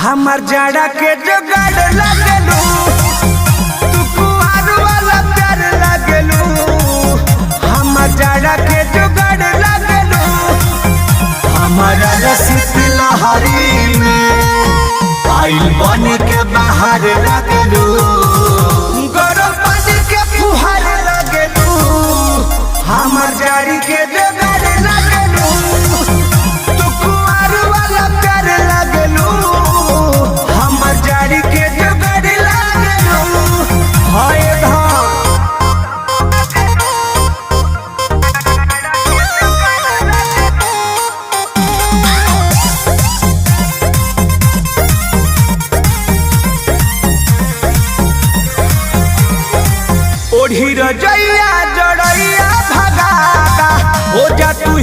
हमार जाड़ा के जुगाड़ लगलू, तू कुआर वाला प्यार लगलू। हमार जाड़ा के जुगाड़ लगलू, हमारा रसिक लहरी में आइल बन के बाहर लगलू। गरम पानी के फुहार लगलू, हमार जाड़ी के जुगाड़ लगलू। तू कुआर वाला प्यार लगलू, हमार जाड़ी के जुगाड़ लगलू। हाय धाम ओढ़ी रजैया जड़ैया भगाता हो जा तू।